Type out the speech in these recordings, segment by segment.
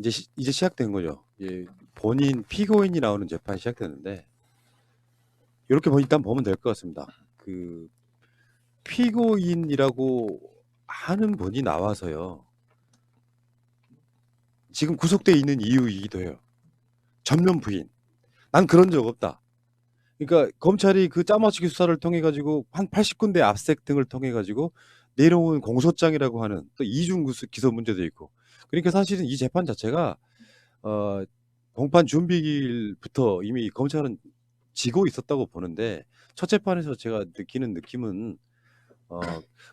이제 시작된 거죠. 예, 본인 피고인이 나오는 재판이 시작됐는데 이렇게 일단 보면 될 것 같습니다. 그 피고인이라고 하는 분이 나와서요. 지금 구속돼 있는 이유이기도 해요. 전면 부인. 난 그런 적 없다. 그러니까 검찰이 그 짜맞추기 수사를 통해 가지고 한 80군데 압색 등을 통해 가지고 내려온 공소장이라고 하는 또 이중 기소 문제도 있고. 그러니까 사실은 이 재판 자체가 어 공판 준비일부터 이미 검찰은 지고 있었다고 보는데 첫 재판에서 제가 느끼는 느낌은 어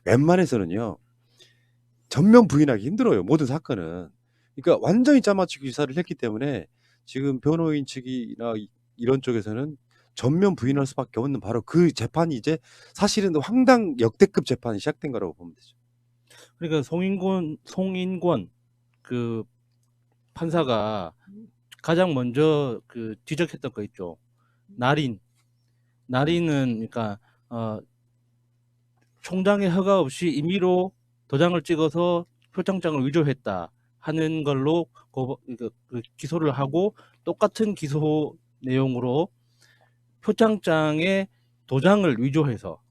웬만해서는요. 전면 부인하기 힘들어요, 모든 사건은. 그러니까 완전히 짜맞추기 수사를 했기 때문에 지금 변호인 측이나 이런 쪽에서는 전면 부인할 수밖에 없는 바로 그 재판이 이제 사실은 황당 역대급 재판이 시작된 거라고 보면 되죠. 그러니까 송인권 그 판사가 가장 먼저 그 지적했던 거 있죠. 날인은 그러니까 총장의 허가 없이 임의로 도장을 찍어서 표창장을 위조했다 하는 걸로 그 기소를 하고 똑같은 기소 내용으로 표창장의 도장을 위조해서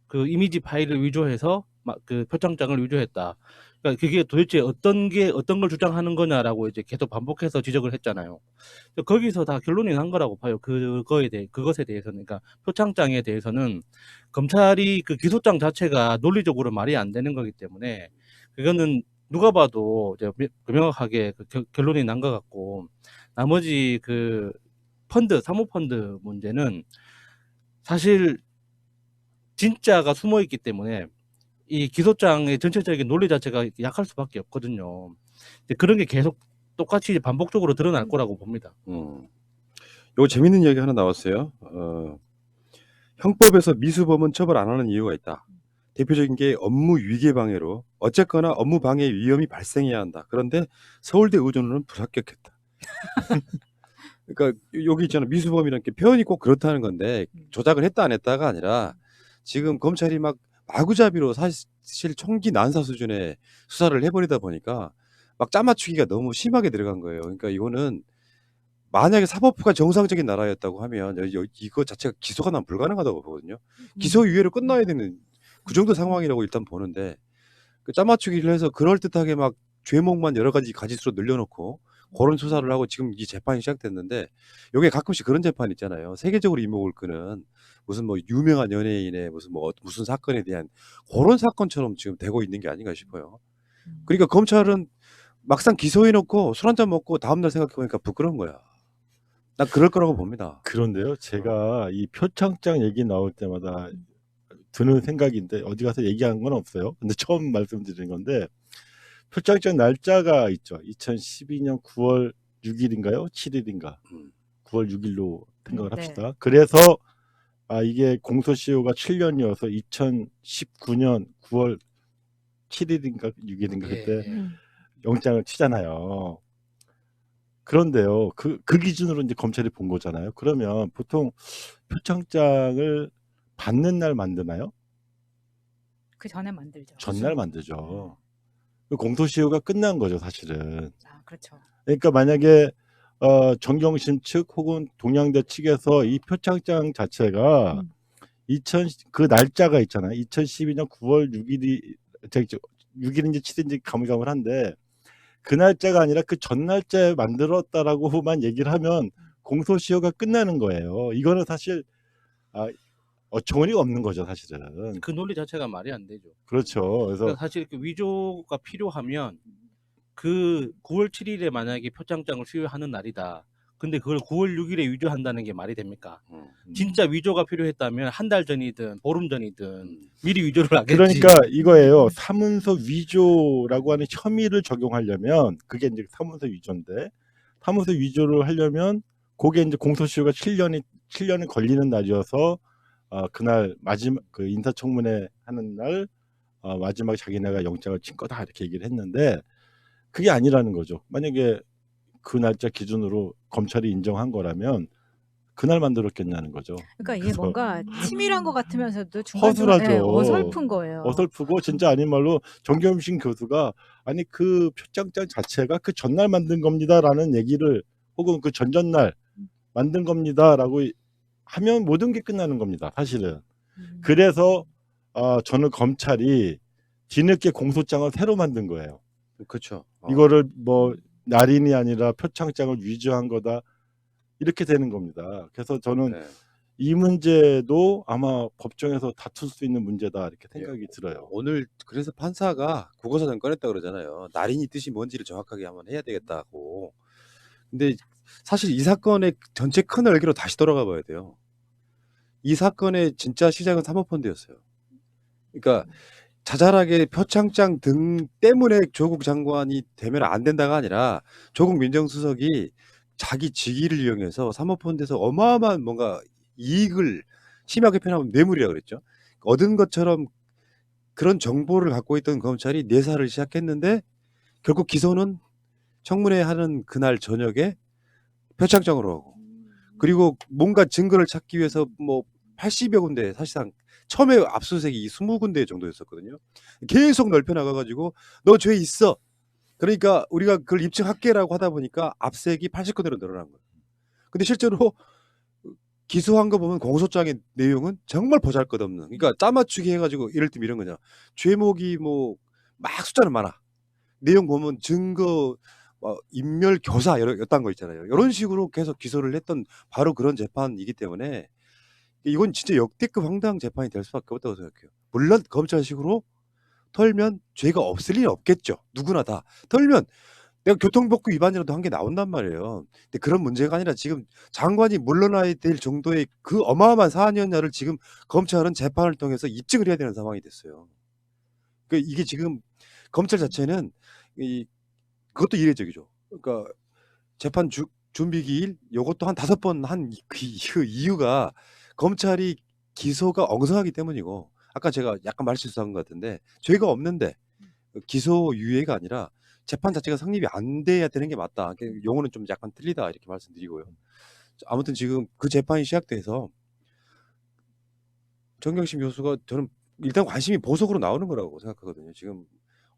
그 이미지 파일을 위조해서 그 표창장을 위조했다. 그러니까 그게 도대체 어떤 걸 주장하는 거냐라고 이제 계속 반복해서 지적을 했잖아요. 거기서 다 결론이 난 거라고 봐요. 그것에 대해서는. 그러니까 표창장에 대해서는 검찰이 그 기소장 자체가 논리적으로 말이 안 되는 거기 때문에 그거는 누가 봐도 이제 명확하게 그 결론이 난 것 같고, 나머지 그 사모펀드 문제는 사실 진짜가 숨어 있기 때문에 이 기소장의 전체적인 논리 자체가 약할 수밖에 없거든요. 그런 게 계속 똑같이 반복적으로 드러날 거라고 봅니다. 요거 재밌는 이야기 하나 나왔어요. 형법에서 미수범은 처벌 안 하는 이유가 있다. 대표적인 게 업무 위계 방해로 어쨌거나 업무 방해 위험이 발생해야 한다. 그런데 서울대 의존은 불합격했다. 그러니까 여기 있잖아, 미수범이라는 게 표현이 꼭 그렇다는 건데 조작을 했다 안 했다가 아니라 지금 검찰이 막 마구잡이로 사실 총기 난사 수준의 수사를 해버리다 보니까 막 짜맞추기가 너무 심하게 들어간 거예요. 그러니까 이거는 만약에 사법부가 정상적인 나라였다고 하면 이거 자체가 기소가 난 불가능하다고 보거든요. 기소유예로 끝나야 되는 그 정도 상황이라고 일단 보는데 그 짜맞추기를 해서 그럴듯하게 막 죄목만 여러 가지 가지수로 늘려놓고 그런 수사를 하고 지금 이 재판이 시작됐는데 요게 가끔씩 그런 재판 있잖아요. 세계적으로 이목을 끄는 무슨 뭐 유명한 연예인의 무슨 사건에 대한 그런 사건처럼 지금 되고 있는 게 아닌가 싶어요. 그러니까 검찰은 막상 기소해놓고 술 한잔 먹고 다음날 생각해보니까 부끄러운 거야. 난 그럴 거라고 봅니다. 그런데요, 제가 이 표창장 얘기 나올 때마다 드는 생각인데 어디 가서 얘기한 건 없어요. 근데 처음 말씀드린 건데 표창장 날짜가 있죠. 2012년 9월 6일인가요? 7일인가? 9월 6일로 생각을 합시다. 그래서 이게 공소시효가 7년이어서 2019년 9월 7일인가 6일인가 그때 영장을 치잖아요. 그런데요, 그 기준으로 이제 검찰이 본 거잖아요. 그러면 보통 표창장을 받는 날 만드나요? 그 전에 만들죠. 전날 만들죠. 그 공소시효가 끝난 거죠, 사실은. 그렇죠. 그러니까 만약에 정경심 측 혹은 동양대 측에서 이 표창장 자체가 그 날짜가 있잖아요. 2012년 9월 6일인지 7일인지 가물가물한데 그 날짜가 아니라 그 전날짜에 만들었다라고만 얘기를 하면 공소시효가 끝나는 거예요. 이거는 사실 어처구니가 없는 거죠, 사실은. 그 논리 자체가 말이 안 되죠. 그렇죠. 그래서 그러니까 사실 그 위조가 필요하면 그 9월 7일에 만약에 표창장을 수여하는 날이다. 근데 그걸 9월 6일에 위조한다는 게 말이 됩니까? 진짜 위조가 필요했다면 한 달 전이든 보름 전이든 미리 위조를 하겠지. 그러니까 이거예요. 사문서 위조라고 하는 혐의를 적용하려면 그게 이제 사문서 위조인데, 사문서 위조를 하려면 그게 이제 공소시효가 7년이 걸리는 날이어서 그날 마지막 그 인사청문회 하는 날 마지막에 자기네가 영장을 친 거다 이렇게 얘기를 했는데 그게 아니라는 거죠. 만약에 그 날짜 기준으로 검찰이 인정한 거라면 그날 만들었겠냐는 거죠. 그러니까 이게 그래서 뭔가 치밀한 것 같으면서도 중간중간 허술하죠. 예, 어설픈 거예요. 어설프고 진짜 아닌 말로 정겸신 교수가 아니 그 표창장 자체가 그 전날 만든 겁니다라는 얘기를 혹은 그 전전날 만든 겁니다라고 하면 모든 게 끝나는 겁니다. 사실은. 그래서 저는 검찰이 뒤늦게 공소장을 새로 만든 거예요. 그렇죠. 이거를 뭐 날인이 아니라 표창장을 위조한 거다 이렇게 되는 겁니다. 그래서 저는 네. 이 문제도 아마 법정에서 다툴 수 있는 문제다 이렇게 생각이 들어요. 오늘 그래서 판사가 국어사전 꺼냈다 그러잖아요. 날인이 뜻이 뭔지를 정확하게 한번 해야 되겠다고. 근데 사실 이 사건의 전체 큰 얼기로 다시 돌아가 봐야 돼요. 이 사건의 진짜 시작은 사모펀드였어요. 그러니까 자잘하게 표창장 등 때문에 조국 장관이 되면 안 된다가 아니라 조국 민정수석이 자기 직위를 이용해서 사모펀드에서 어마어마한 뭔가 이익을 심하게 표현하면 뇌물이라고 그랬죠. 얻은 것처럼 그런 정보를 갖고 있던 검찰이 내사를 시작했는데 결국 기소는 청문회 하는 그날 저녁에 표창장으로 하고 그리고 뭔가 증거를 찾기 위해서 뭐 80여 군데 사실상 처음에 압수수색이 20군데 정도였었거든요. 계속 넓혀 나가가지고 너 죄 있어. 그러니까 우리가 그걸 입증할게라고 하다 보니까 압색이 80군데로 늘어난 거예요. 근데 실제로 기소한 거 보면 공소장의 내용은 정말 보잘것없는. 그러니까 짜맞추기 해가지고 이럴 때 이런 거냐. 죄목이 뭐 막 숫자는 많아. 내용 보면 증거 인멸 교사 이런 거 있잖아요. 이런 식으로 계속 기소를 했던 바로 그런 재판이기 때문에 이건 진짜 역대급 황당 재판이 될 수밖에 없다고 생각해요. 물론 검찰식으로 털면 죄가 없을 일이 없겠죠. 누구나 다 털면 내가 교통법규 위반이라도 한 게 나온단 말이에요. 근데 그런 문제가 아니라 지금 장관이 물러나야 될 정도의 그 어마어마한 사안이었냐를 지금 검찰은 재판을 통해서 입증을 해야 되는 상황이 됐어요. 그러니까 이게 지금 검찰 자체는 그것도 이례적이죠. 그러니까 재판 준비 기일 요것도 한 5번 한 그 이유가 검찰이 기소가 엉성하기 때문이고 아까 제가 약간 말실수한 것 같은데 죄가 없는데 기소 유예가 아니라 재판 자체가 성립이 안 돼야 되는 게 맞다. 용어는 좀 약간 틀리다 이렇게 말씀드리고요. 아무튼 지금 그 재판이 시작돼서 정경심 교수가 저는 일단 관심이 보석으로 나오는 거라고 생각하거든요. 지금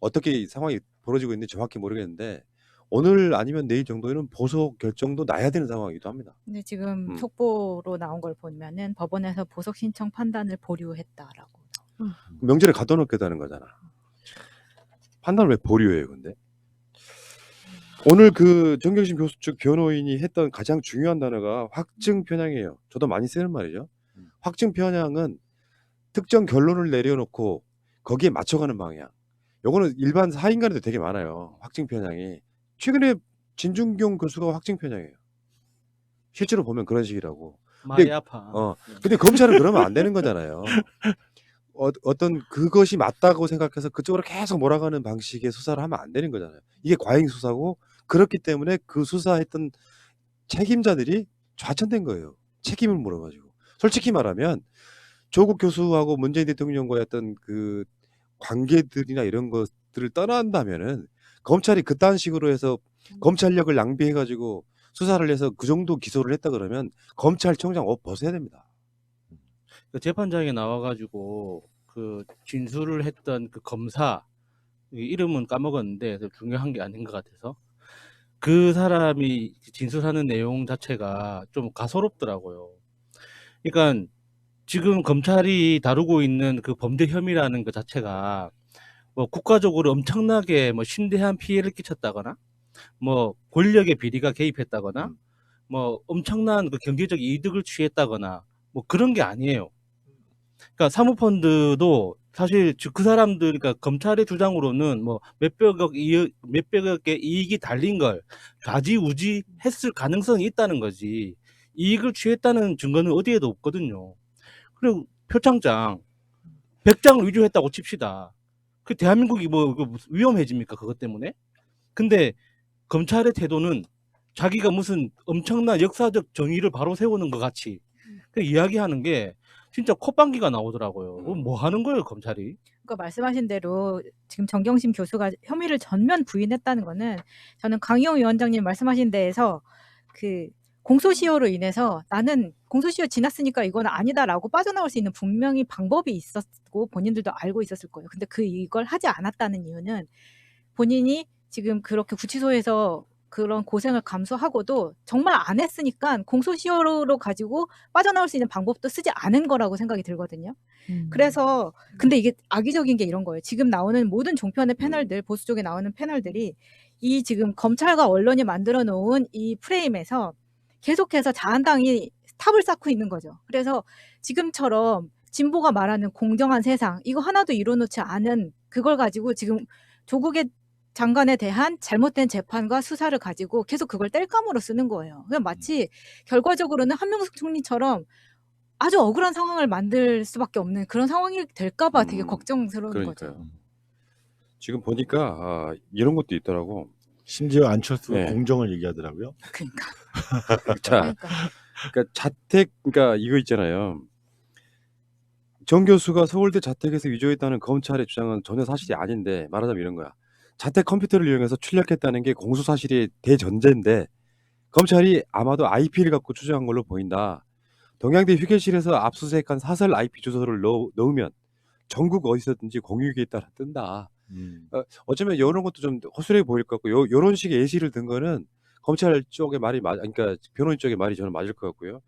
어떻게 상황이 벌어지고 있는지 정확히 모르겠는데 오늘 아니면 내일 정도에는 보석 결정도 나야 되는 상황이기도 합니다. 근데 지금 음. 속보로 나온 걸 보면은 법원에서 보석 신청 판단을 보류했다라고. 명제를 가둬놓겠다는 거잖아. 판단을 왜 보류해요, 근데? 오늘 그 정경심 교수 측 변호인이 했던 가장 중요한 단어가 확증 편향이에요. 저도 많이 쓰는 말이죠. 확증 편향은 특정 결론을 내려놓고 거기에 맞춰가는 방향. 요거는 일반 사인간에도 되게 많아요. 확증 편향이. 최근에 진중경 교수가 확증 편향이에요. 실제로 보면 그런 식이라고. 많이 아파. 근데 검찰은 그러면 안 되는 거잖아요. 어떤 그것이 맞다고 생각해서 그쪽으로 계속 몰아가는 방식의 수사를 하면 안 되는 거잖아요. 이게 과잉 수사고 그렇기 때문에 그 수사했던 책임자들이 좌천된 거예요. 책임을 물어가지고. 솔직히 말하면 조국 교수하고 문재인 대통령과의 어떤 그 관계들이나 이런 것들을 떠난다면은 검찰이 그딴 식으로 해서 검찰력을 낭비해가지고 수사를 해서 그 정도 기소를 했다 그러면 검찰총장 옷 벗어야 됩니다. 그 재판장에 나와가지고 그 진술을 했던 그 검사 이름은 까먹었는데 중요한 게 아닌 것 같아서 그 사람이 진술하는 내용 자체가 좀 가소롭더라고요. 그러니까 지금 검찰이 다루고 있는 그 범죄 혐의라는 것 자체가 뭐 국가적으로 엄청나게 뭐 심대한 피해를 끼쳤다거나 뭐 권력의 비리가 개입했다거나 뭐 엄청난 그 경제적 이득을 취했다거나 뭐 그런 게 아니에요. 그러니까 사모펀드도 사실 그 사람들, 그러니까 검찰의 주장으로는 뭐 몇백억의 이익이 달린 걸 좌지우지 했을 가능성이 있다는 거지. 이익을 취했다는 증거는 어디에도 없거든요. 그리고 표창장 100장을 위조했다고 칩시다. 그 대한민국이 뭐 위험해집니까? 그것 때문에? 근데 검찰의 태도는 자기가 무슨 엄청난 역사적 정의를 바로 세우는 것 같이 그 이야기하는 게 진짜 콧방귀가 나오더라고요. 뭐 하는 거예요, 검찰이? 그러니까 말씀하신 대로 지금 정경심 교수가 혐의를 전면 부인했다는 거는 저는 강희영 위원장님 말씀하신 데에서 그 공소시효로 인해서 나는 공소시효 지났으니까 이건 아니다라고 빠져나올 수 있는 분명히 방법이 있었고 본인들도 알고 있었을 거예요. 근데 이걸 하지 않았다는 이유는 본인이 지금 그렇게 구치소에서 그런 고생을 감수하고도 정말 안 했으니까 공소시효로 가지고 빠져나올 수 있는 방법도 쓰지 않은 거라고 생각이 들거든요. 그래서 근데 이게 악의적인 게 이런 거예요. 지금 나오는 모든 종편의 패널들, 보수 쪽에 나오는 패널들이 이 지금 검찰과 언론이 만들어 놓은 이 프레임에서 계속해서 자한당이 탑을 쌓고 있는 거죠. 그래서 지금처럼 진보가 말하는 공정한 세상 이거 하나도 이뤄놓지 않은 그걸 가지고 지금 조국의 장관에 대한 잘못된 재판과 수사를 가지고 계속 그걸 뗄감으로 쓰는 거예요. 그냥 마치 결과적으로는 한명숙 총리처럼 아주 억울한 상황을 만들 수밖에 없는 그런 상황이 될까봐 되게 걱정스러운 거죠. 그러니까요. 지금 보니까 이런 것도 있더라고. 심지어 안철수가 네. 공정을 얘기하더라고요. 그러니까. 자, 그러니까 자택, 그러니까 이거 있잖아요. 정 교수가 서울대 자택에서 위조했다는 검찰의 주장은 전혀 사실이 아닌데 말하자면 이런 거야. 자택 컴퓨터를 이용해서 출력했다는 게 공소 사실의 대전제인데 검찰이 아마도 IP를 갖고 추정한 걸로 보인다. 동양대 휴게실에서 압수수색한 사설 IP 주소를 넣으면 전국 어디서든지 공유기에 따라 뜬다. 어쩌면 이런 것도 좀 허술해 보일 것 같고 요런 식의 예시를 든 거는 검찰 쪽의 말이 그러니까 변호인 쪽의 말이 저는 맞을 것 같고요.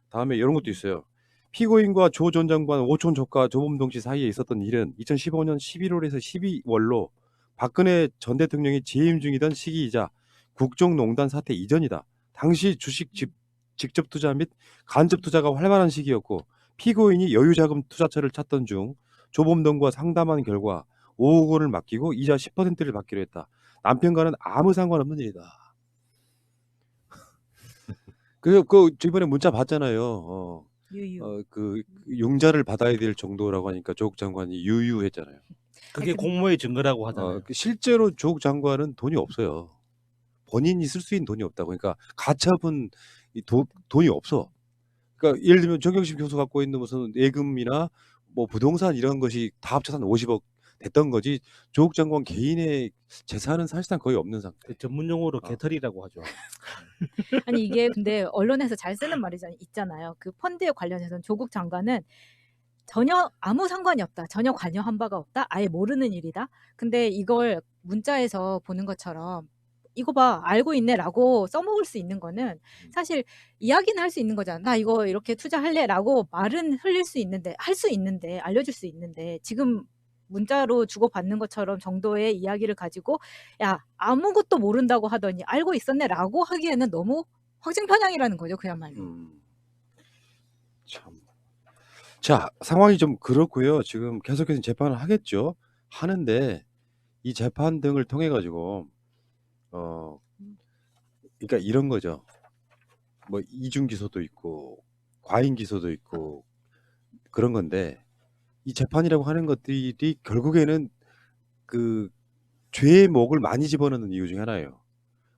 다음에 이런 것도 있어요. 피고인과 조 전 장관 오촌 조카 조범동 씨 사이에 있었던 일은 2015년 11월에서 12월로 박근혜 전 대통령이 재임 중이던 시기이자 국정농단 사태 이전이다. 당시 주식 직접 투자 및 간접 투자가 활발한 시기였고 피고인이 여유자금 투자처를 찾던 중 조범동과 상담한 결과 5억 원을 맡기고 이자 10%를 받기로 했다. 남편과는 아무 상관없는 일이다. 그 이번에 문자 봤잖아요. 유유. 그 융자를 받아야 될 정도라고 하니까 조국 장관이 유유했잖아요. 그게 공모의 증거라고 하잖아요. 실제로 조국 장관은 돈이 없어요. 본인이 쓸 수 있는 돈이 없다고. 그러니까 가처분 돈이 없어. 그러니까 예를 들면 정경심 교수 갖고 있는 무슨 예금이나 뭐 부동산 이런 것이 다 합쳐서 한 50억 됐던 거지. 조국 장관 개인의 재산은 사실상 거의 없는 상태. 그 전문 용어로 개털이라고 하죠. 아니 이게 근데 언론에서 잘 쓰는 말이 있잖아요. 그 펀드에 관련해서는 조국 장관은 전혀 아무 상관이 없다. 전혀 관여한 바가 없다. 아예 모르는 일이다. 근데 이걸 문자에서 보는 것처럼 이거 봐 알고 있네라고 써먹을 수 있는 거는 사실 이야기는 할 수 있는 거잖아. 나 이거 이렇게 투자할래라고 말은 흘릴 수 있는데 할 수 있는데 알려줄 수 있는데 지금 문자로 주고받는 것처럼 정도의 이야기를 가지고 야 아무것도 모른다고 하더니 알고 있었네라고 하기에는 너무 확증편향이라는 거죠. 그야말로. 참. 자, 상황이 좀 그렇고요. 지금 계속해서 재판을 하겠죠. 하는데 이 재판 등을 통해 가지고 그러니까 이런 거죠. 뭐 이중 기소도 있고 과잉 기소도 있고 그런 건데 이 재판이라고 하는 것들이 결국에는 그 죄의 목을 많이 집어넣는 이유 중에 하나예요.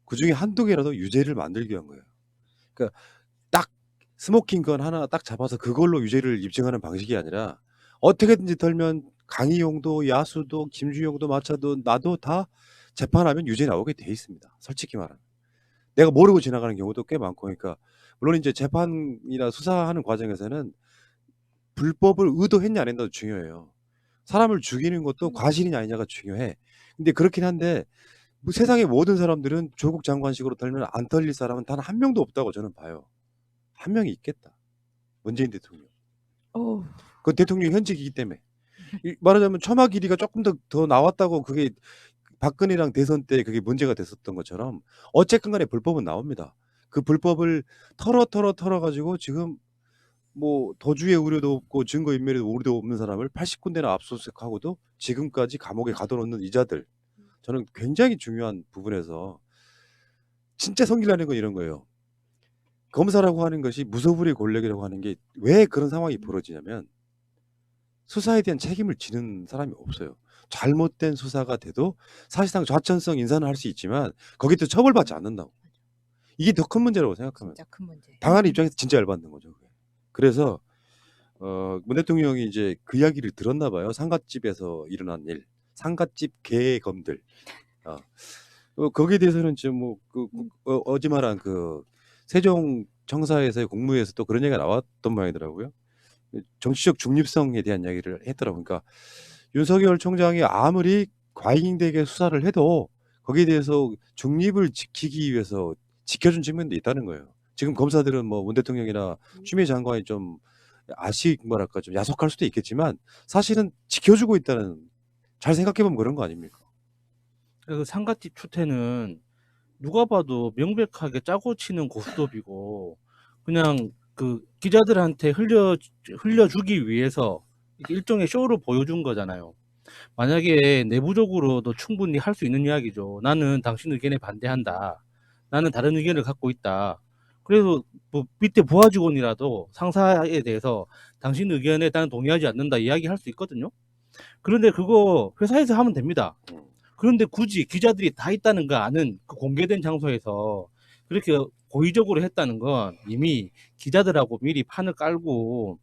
그중에 한두 개라도 유죄를 만들기 위한 거예요. 그러니까 딱 스모킹 건 하나 딱 잡아서 그걸로 유죄를 입증하는 방식이 아니라 어떻게든지 털면 강희용도 야수도 김주영도 마차도 나도 다 재판하면 유죄 나오게 돼 있습니다. 솔직히 말하면. 내가 모르고 지나가는 경우도 꽤 많고 그러니까 물론 이제 재판이나 수사하는 과정에서는 불법을 의도했냐 안 했냐도 중요해요. 사람을 죽이는 것도 과실이냐 아니냐가 중요해. 근데 그렇긴 한데 뭐 세상의 모든 사람들은 조국 장관식으로 털면 안 털릴 사람은 단 한 명도 없다고 저는 봐요. 한 명이 있겠다. 문재인 대통령. 그 대통령 현직이기 때문에. 말하자면 처마 길이가 조금 더 나왔다고 그게 박근혜랑 대선 때 그게 문제가 됐었던 것처럼 어쨌건 간에 불법은 나옵니다. 그 불법을 털어 가지고 지금 뭐 도주의 우려도 없고 증거인멸의 우려도 없는 사람을 80군데나 압수수색하고도 지금까지 감옥에 가둬놓는 이자들. 저는 굉장히 중요한 부분에서 진짜 성질나는 건 이런 거예요. 검사라고 하는 것이 무소불위의 권력이라고 하는 게 왜 그런 상황이 벌어지냐면 수사에 대한 책임을 지는 사람이 없어요. 잘못된 수사가 돼도 사실상 좌천성 인사는 할 수 있지만 거기에 또 처벌받지 않는다고. 이게 더 큰 문제라고 생각하면 진짜 큰 문제. 당하는 입장에서 진짜 열받는 거죠. 그래서 문 대통령이 이제 그 이야기를 들었나 봐요. 상갓집에서 일어난 일, 상갓집 개검들. 거기에 대해서는 지금 뭐 어제 말한 그 세종 청사에서의 공무회에서 또 그런 얘기가 나왔던 모양이더라고요. 정치적 중립성에 대한 이야기를 했더라고요. 그러니까 윤석열 총장이 아무리 과잉되게 수사를 해도 거기에 대해서 중립을 지키기 위해서 지켜준 측면도 있다는 거예요. 지금 검사들은 뭐 문 대통령이나 추미애 장관이 좀 뭐랄까 좀 야속할 수도 있겠지만 사실은 지켜주고 있다는, 잘 생각해보면 그런 거 아닙니까? 그 상갓집 추태는 누가 봐도 명백하게 짜고 치는 고스톱이고 그냥 그 기자들한테 흘려주기 위해서 일종의 쇼를 보여준 거잖아요. 만약에 내부적으로도 충분히 할 수 있는 이야기죠. 나는 당신 의견에 반대한다. 나는 다른 의견을 갖고 있다. 그래서 뭐 밑에 부하 직원이라도 상사에 대해서 당신 의견에 나는 동의하지 않는다 이야기할 수 있거든요. 그런데 그거 회사에서 하면 됩니다. 그런데 굳이 기자들이 다 있다는 거 아는 그 공개된 장소에서 그렇게 고의적으로 했다는 건 이미 기자들하고 미리 판을 깔고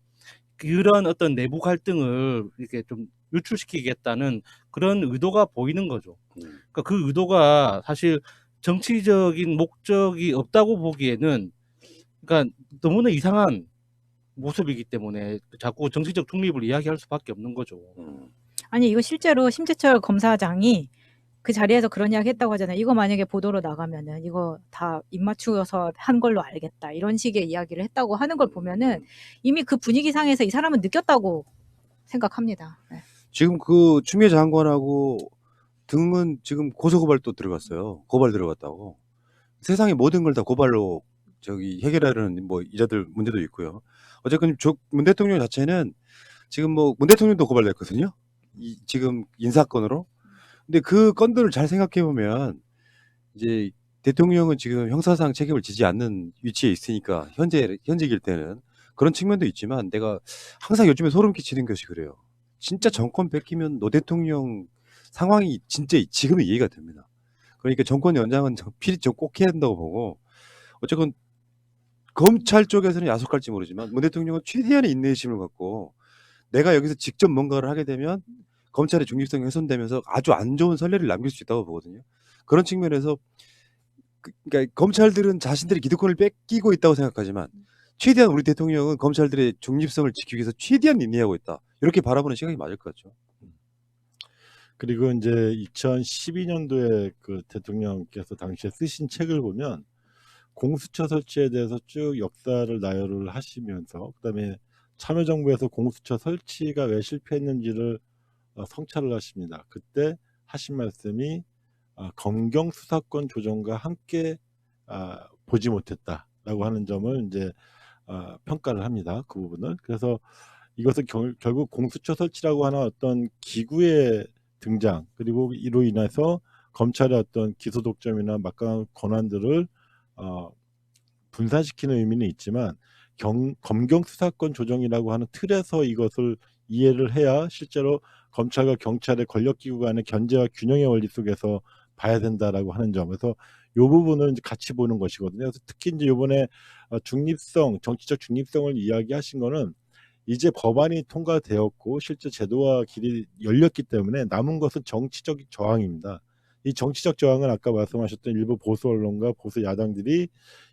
그런 어떤 내부 갈등을 이렇게 좀 유출시키겠다는 그런 의도가 보이는 거죠. 그러니까 그 의도가 사실 정치적인 목적이 없다고 보기에는 그러니까 너무나 이상한 모습이기 때문에 자꾸 정치적 중립을 이야기할 수밖에 없는 거죠. 아니 이거 실제로 심재철 검사장이 그 자리에서 그런 이야기 했다고 하잖아요. 이거 만약에 보도로 나가면은 이거 다 입맞추어서 한 걸로 알겠다. 이런 식의 이야기를 했다고 하는 걸 보면은 이미 그 분위기상에서 이 사람은 느꼈다고 생각합니다. 네. 지금 그 추미애 장관하고 등은 지금 고소고발 또 들어갔어요. 고발 들어갔다고. 세상의 모든 걸 다 고발로 저기 해결하려는 뭐 이자들 문제도 있고요. 어쨌든 문 대통령 자체는 지금 뭐 문 대통령도 고발됐거든요. 지금 인사건으로. 근데 그 건들을 잘 생각해 보면 이제 대통령은 지금 형사상 책임을 지지 않는 위치에 있으니까 현직일 때는 그런 측면도 있지만 내가 항상 요즘에 소름 끼치는 것이 그래요. 진짜 정권 뺏기면 노 대통령 상황이 진짜 지금은 이해가 됩니다. 그러니까 정권 연장은 필히 좀 꼭 해야 된다고 보고, 어쨌건 검찰 쪽에서는 야속할지 모르지만 문 대통령은 최대한의 인내심을 갖고 내가 여기서 직접 뭔가를 하게 되면 검찰의 중립성이 훼손되면서 아주 안 좋은 선례를 남길 수 있다고 보거든요. 그런 측면에서 그러니까 검찰들은 자신들의 기득권을 뺏기고 있다고 생각하지만 최대한 우리 대통령은 검찰들의 중립성을 지키기 위해서 최대한 인내하고 있다. 이렇게 바라보는 시각이 맞을 것 같죠. 그리고 이제 2012년도에 그 대통령께서 당시에 쓰신 책을 보면 공수처 설치에 대해서 쭉 역사를 나열을 하시면서 그다음에 참여정부에서 공수처 설치가 왜 실패했는지를 성찰을 하십니다. 그때 하신 말씀이 검경 수사권 조정과 함께 보지 못했다라고 하는 점을 이제 평가를 합니다. 그 부분을. 그래서 이것은 결국 공수처 설치라고 하는 어떤 기구의 등장, 그리고 이로 인해서 검찰의 어떤 기소 독점이나 막강한 권한들을 분산시키는 의미는 있지만 검경 수사권 조정이라고 하는 틀에서 이것을 이해를 해야 실제로 검찰과 경찰의 권력기구 간의 견제와 균형의 원리 속에서 봐야 된다라고 하는 점에서 이 부분을 이제 같이 보는 것이거든요. 그래서 특히 이제 이번에 중립성, 정치적 중립성을 이야기하신 거는 이제 법안이 통과되었고 실제 제도와 길이 열렸기 때문에 남은 것은 정치적 저항입니다. 이 정치적 저항은 아까 말씀하셨던 일부 보수 언론과 보수 야당들이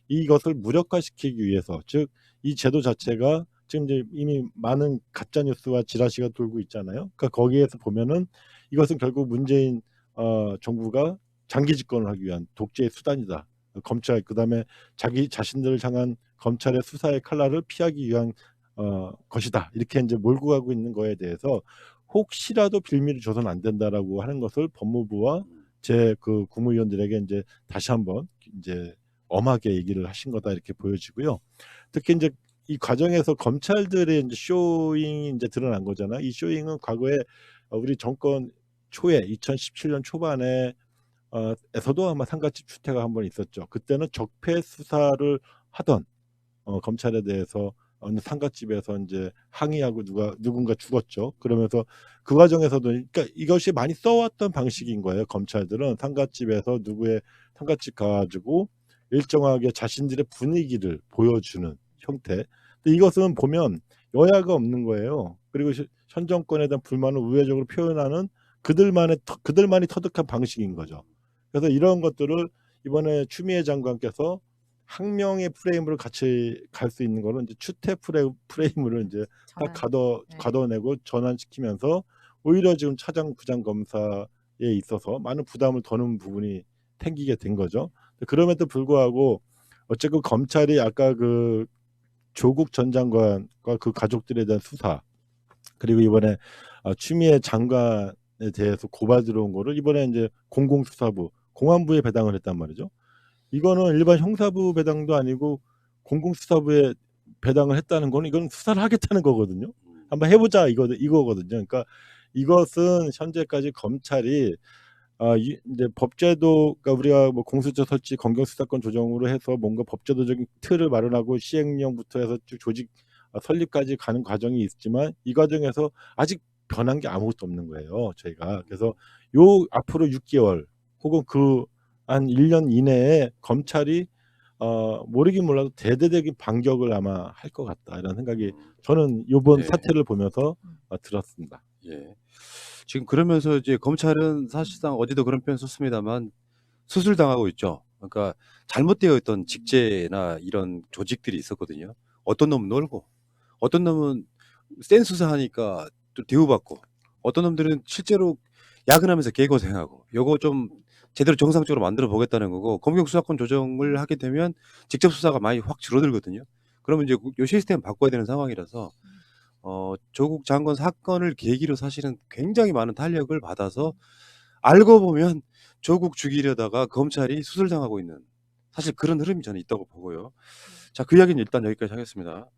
이것을 무력화시키기 위해서, 즉 이 제도 자체가 지금 이제 이미 많은 가짜 뉴스와 지라시가 돌고 있잖아요. 그러니까 거기에서 보면은 이것은 결국 문재인 정부가 장기 집권을 하기 위한 독재의 수단이다. 검찰 그다음에 자기 자신들을 향한 검찰의 수사의 칼날을 피하기 위한 것이다. 이렇게 이제 몰고 가고 있는 거에 대해서 혹시라도 빌미를 줘서는 안 된다라고 하는 것을 법무부와 제 그 국무위원들에게 이제 다시 한번 이제 엄하게 얘기를 하신 거다 이렇게 보여지고요. 특히 이제 이 과정에서 검찰들의 이제 쇼잉이 이제 드러난 거잖아. 이 쇼잉은 과거에 우리 정권 초에 2017년 초반에 에서도 아마 상가집 추태가 한번 있었죠. 그때는 적폐 수사를 하던 검찰에 대해서 어느 상가집에서 이제 항의하고 누군가 죽었죠. 그러면서 그 과정에서도 그러니까 이것이 많이 써왔던 방식인 거예요. 검찰들은 상가집에서 누구의 상가집 가가지고 일정하게 자신들의 분위기를 보여주는 형태. 근데 이것은 보면 여야가 없는 거예요. 그리고 현 정권에 대한 불만을 우회적으로 표현하는 그들만이 터득한 방식인 거죠. 그래서 이런 것들을 이번에 추미애 장관께서 항명의 프레임으로 같이 갈 수 있는 거는 이제 추태 프레임으로 이제 딱 네. 가둬내고 전환시키면서 오히려 지금 차장 부장 검사에 있어서 많은 부담을 더는 부분이 생기게 된 거죠. 그럼에도 불구하고 어쨌든 검찰이 아까 그 조국 전 장관과 그 가족들에 대한 수사, 그리고 이번에 추미애 장관에 대해서 고발 들어온 거를 이번에 이제 공공수사부 공안부에 배당을 했단 말이죠. 이거는 일반 형사부 배당도 아니고 공공수사부에 배당을 했다는 거는 이건 수사를 하겠다는 거거든요. 한번 해보자 이거거든요. 그러니까 이것은 현재까지 검찰이 이제 법제도, 그러니까 우리가 뭐 공수처 설치, 검경수사권 조정으로 해서 뭔가 법제도적인 틀을 마련하고 시행령부터 해서 쭉 조직 설립까지 가는 과정이 있지만 이 과정에서 아직 변한 게 아무것도 없는 거예요. 저희가 그래서 요 앞으로 6개월 혹은 그 한 1년 이내에 검찰이 모르긴 몰라도 대대적인 반격을 아마 할 것 같다 이런 생각이 저는 이번 네. 사태를 보면서 들었습니다. 예. 지금 그러면서 이제 검찰은 사실상 어디도 그런 표현 썼습니다만 수술당하고 있죠. 그러니까 잘못되어 있던 직제나 이런 조직들이 있었거든요. 어떤 놈은 놀고, 어떤 놈은 센 수사하니까 또 대우받고, 어떤 놈들은 실제로 야근하면서 개고생하고, 요거 좀 제대로 정상적으로 만들어 보겠다는 거고, 검경 수사권 조정을 하게 되면 직접 수사가 많이 확 줄어들거든요. 그러면 이제 요 시스템 바꿔야 되는 상황이라서 조국 장관 사건을 계기로 사실은 굉장히 많은 탄력을 받아서 알고 보면 조국 죽이려다가 검찰이 수술당하고 있는 사실 그런 흐름이 저는 있다고 보고요. 자, 그 이야기는 일단 여기까지 하겠습니다.